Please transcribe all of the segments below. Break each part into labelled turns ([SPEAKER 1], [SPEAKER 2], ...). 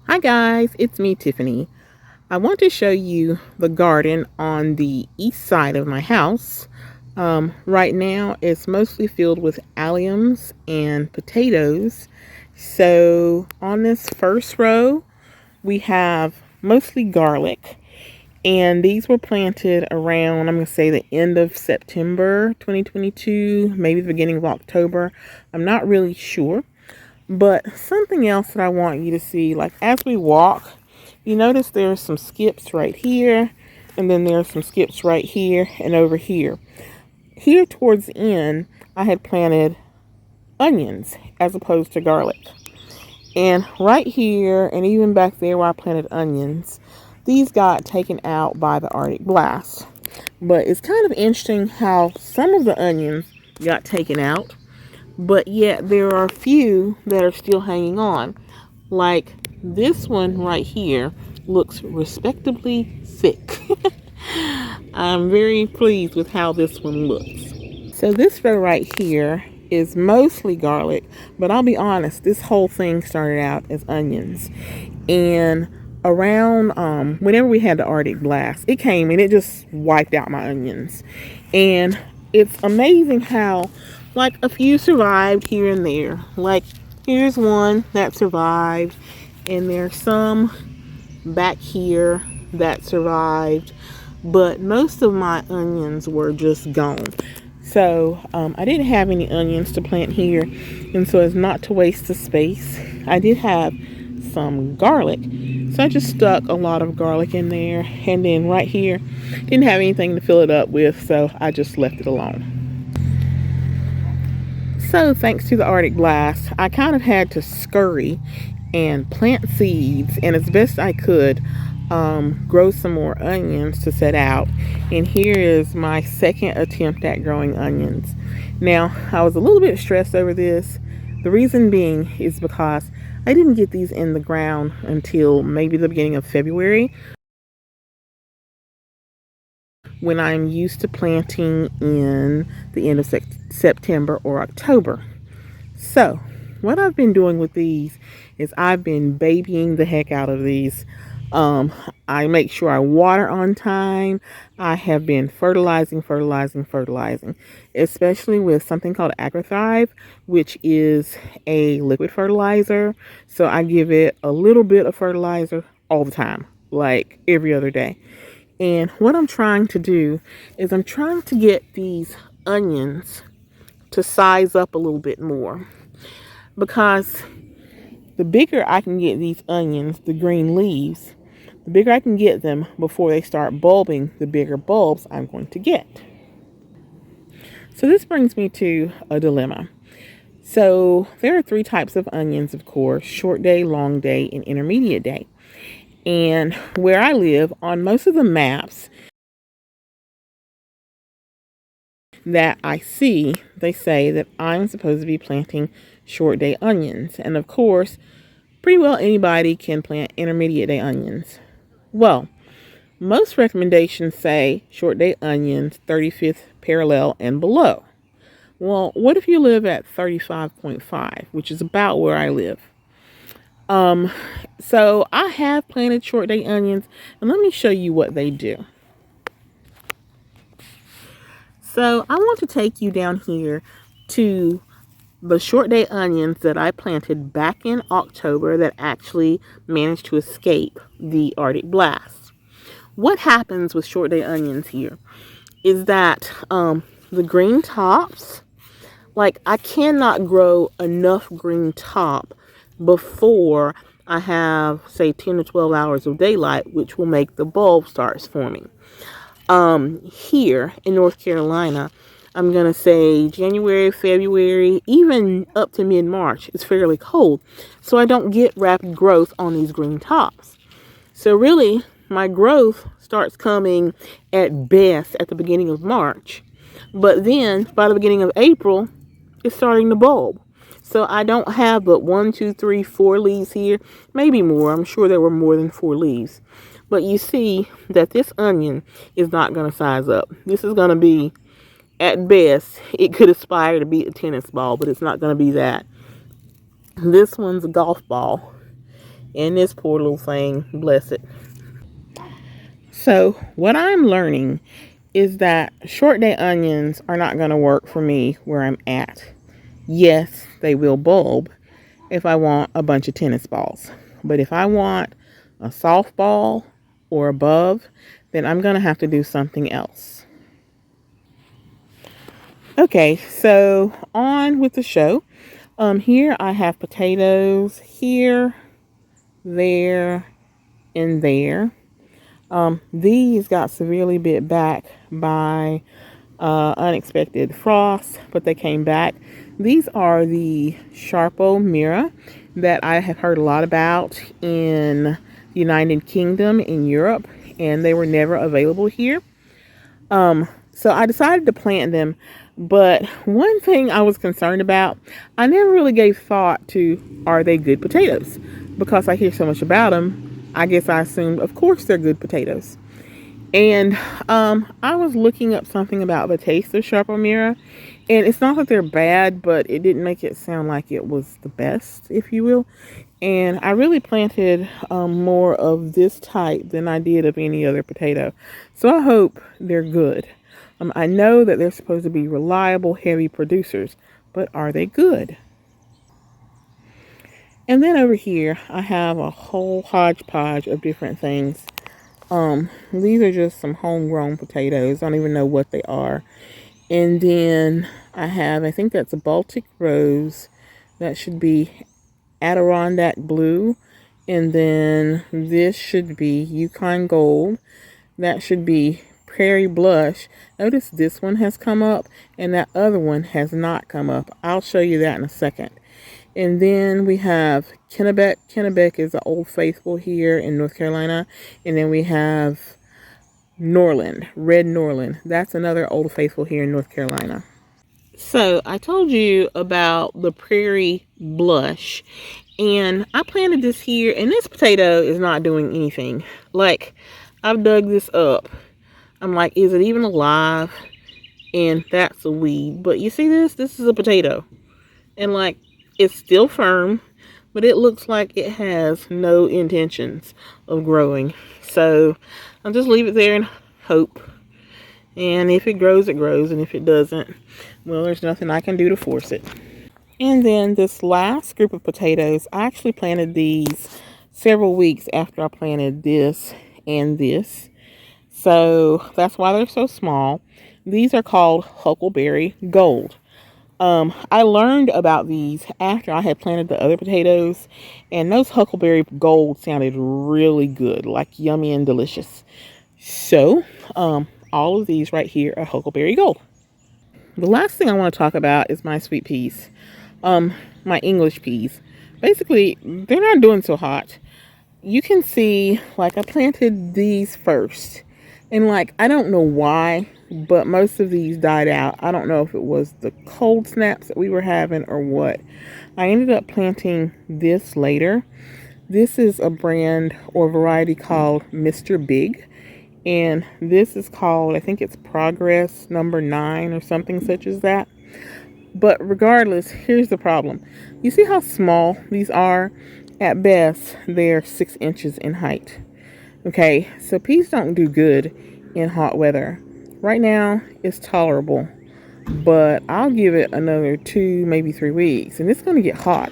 [SPEAKER 1] Hi guys, it's me, Tiffany. I want to show you the garden on the east side of my house. Right now, it's mostly filled with alliums and potatoes. So on this first row, we have mostly garlic. And these were planted around, I'm going to say the end of September 2022, maybe the beginning of October. I'm not really sure. But something else that I want you to see, like as we walk, you notice there's some skips right here, and then there's some skips right here and over here. Here towards the end, I had planted onions as opposed to garlic. And right here, and even back there where I planted onions, these got taken out by the Arctic blast. But it's kind of interesting how some of the onions got taken out, but yet there are a few that are still hanging on. Like this one right here looks respectably thick. I'm very pleased with how this one looks. So this row right here is mostly garlic, but I'll be honest, this whole thing started out as onions. And around whenever we had the Arctic blast, it came and it just wiped out my onions. And it's amazing how like a few survived here and there. Like here's one that survived, and there's some back here that survived, but most of my onions were just gone. So I didn't have any onions to plant here, and so as not to waste the space, I did have some garlic. So I just stuck a lot of garlic in there, and then right here, didn't have anything to fill it up with, so I just left it alone. So thanks to the Arctic blast, I kind of had to scurry and plant seeds, and as best I could, grow some more onions to set out. And here is my second attempt at growing onions. Now, I was a little bit stressed over this. The reason being is because I didn't get these in the ground until maybe the beginning of February, when I'm used to planting in the end of September or October. So, what I've been doing with these is I've been babying the heck out of these. Um, I make sure I water on time. I have been fertilizing, especially with something called AgriThrive, which is a liquid fertilizer. So I give it a little bit of fertilizer all the time, like every other day. And what I'm trying to do is I'm trying to get these onions to size up a little bit more, because the bigger I can get these onions, the green leaves, the bigger I can get them before they start bulbing, the bigger bulbs I'm going to get. So this brings me to a dilemma. So there are three types of onions, of course: short day, long day, and intermediate day. And where I live, on most of the maps that I see, they say that I'm supposed to be planting short day onions. And of course, pretty well anybody can plant intermediate day onions. Well, most recommendations say short day onions, 35th parallel and below. Well, what if you live at 35.5, which is about where I live? Um, so I have planted short day onions, and let me show you what they do. So I want to take you down here to the short day onions that I planted back in October that actually managed to escape the Arctic blast. What happens with short day onions here is that the green tops, like I cannot grow enough green top before I have, say, 10 to 12 hours of daylight, which will make the bulb starts forming. Here in North Carolina, I'm going to say January, February, even up to mid-March, it's fairly cold. So I don't get rapid growth on these green tops. So really, my growth starts coming at best at the beginning of March. But then by the beginning of April, it's starting to bulb. So I don't have but 1, 2, 3, 4 leaves here, maybe more. I'm sure there were more than 4 leaves. But you see that this onion is not going to size up. This is going to be, at best, it could aspire to be a tennis ball, but it's not going to be that. This one's a golf ball. And this poor little thing, bless it. So what I'm learning is that short day onions are not going to work for me where I'm at. Yes, they will bulb if I want a bunch of tennis balls. But if I want a softball or above, then I'm going to have to do something else. Okay, so on with the show. Here I have potatoes here, there, and there. These got severely bit back by unexpected frost, but they came back. These are the Sharpo Mira that I have heard a lot about in the United Kingdom, in Europe, and they were never available here. So I decided to plant them, but one thing I was concerned about, I never really gave thought to, are they good potatoes? Because I hear so much about them, I guess I assumed, of course, they're good potatoes. And I was looking up something about the taste of Sharp Mira, and it's not that they're bad, but it didn't make it sound like it was the best, if you will. And I really planted more of this type than I did of any other potato. So I hope they're good. I know that they're supposed to be reliable, heavy producers, but are they good? And then over here, I have a whole hodgepodge of different things. These are just some homegrown potatoes. I don't even know what they are. And then I have, I think that's a Baltic Rose. That should be Adirondack Blue. And then this should be Yukon Gold. That should be Prairie Blush. Notice this one has come up and that other one has not come up. I'll show you that in a second. And then we have Kennebec. Kennebec is the Old Faithful here in North Carolina. And then we have Norland, Red Norland. That's another Old Faithful here in North Carolina. So I told you about the Prairie Blush. And I planted this here. And this potato is not doing anything. Like, I've dug this up. I'm like, is it even alive? And that's a weed. But you see this? This is a potato. And like, it's still firm, but it looks like it has no intentions of growing. So I'll just leave it there and hope. And if it grows, it grows. And if it doesn't, well, there's nothing I can do to force it. And then this last group of potatoes, I actually planted these several weeks after I planted this and this. So that's why they're so small. These are called Huckleberry Gold. I learned about these after I had planted the other potatoes, and those Huckleberry Gold sounded really good, like yummy and delicious. So, all of these right here are Huckleberry Gold. The last thing I want to talk about is my sweet peas, my English peas. Basically, they're not doing so hot. You can see, like, I planted these first, and like, I don't know why, but most of these died out. I don't know if it was the cold snaps that we were having or what. I ended up planting this later. This is a brand or variety called Mr. Big. And this is called, I think it's Progress number 9 or something such as that. But regardless, here's the problem. You see how small these are? At best, they're 6 inches in height. Okay, so peas don't do good in hot weather. Right now, it's tolerable, but I'll give it another 2, maybe 3 weeks, and it's going to get hot.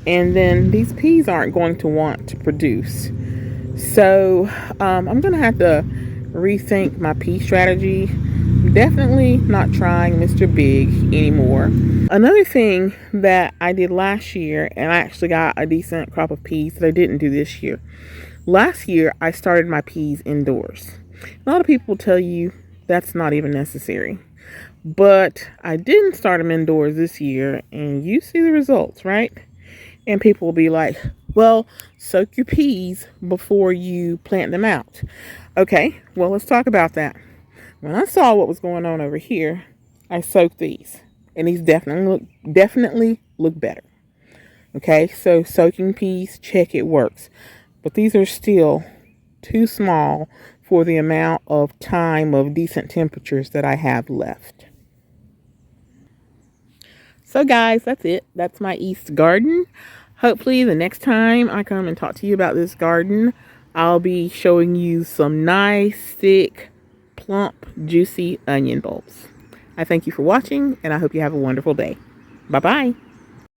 [SPEAKER 1] And then these peas aren't going to want to produce. So I'm going to have to rethink my pea strategy. Definitely not trying Mr. Big anymore. Another thing that I did last year, and I actually got a decent crop of peas that I didn't do this year. Last year, I started my peas indoors. A lot of people tell you that's not even necessary. But I didn't start them indoors this year, and you see the results, right? And people will be like, well, soak your peas before you plant them out. Okay, well, let's talk about that. When I saw what was going on over here, I soaked these. And these definitely look better. Okay, so soaking peas, check, it works. But these are still too small for the amount of time of decent temperatures that I have left. So guys, that's it. That's my East garden. Hopefully the next time I come and talk to you about this garden, I'll be showing you some nice, thick, plump, juicy onion bulbs. I thank you for watching, and I hope you have a wonderful day. Bye-bye.